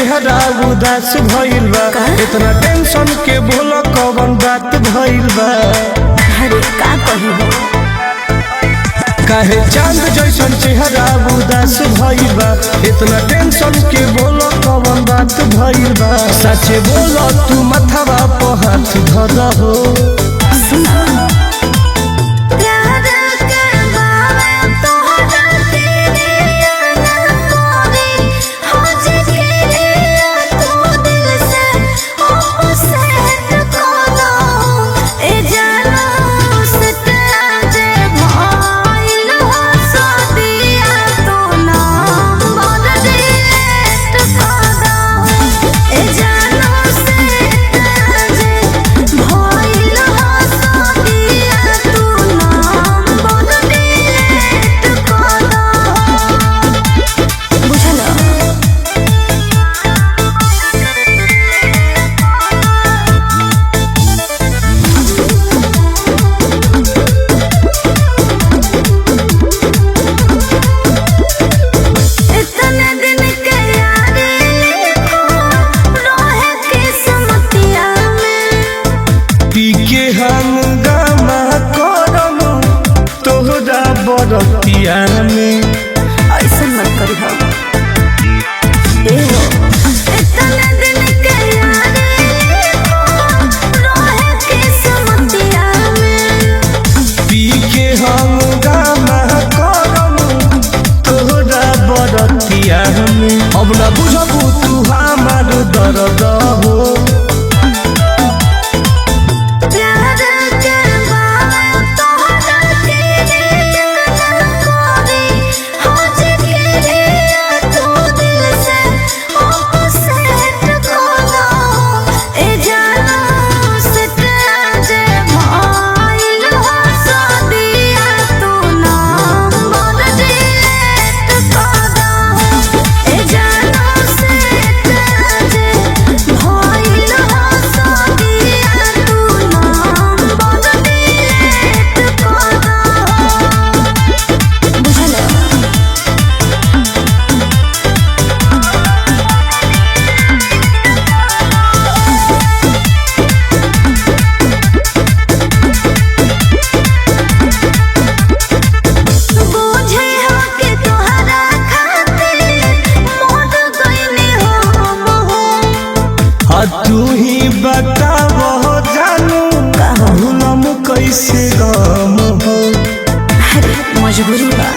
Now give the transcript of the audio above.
चेहरा उदास भइल बा, इतना टेंशन के बोला कौन बात भइल बा। अरे का कही हो काहे चांद जैसन चेहरा उदास भइल बा, इतना टेंशन के बोला कौन बात भइल बा। सचे बोला तू मथवा पे हाथ धर हो। बरतिया में ऐसा मत करी हो ए हो इतना दिन के यारी रोहे के समतिया में पी के हम गामा करम तोहरा बरतिया में। अब ना बुझबू तू हमार दर्द हो। तू ही बताओ जानू भूलम कैसे गम हो। मजबूरी बा।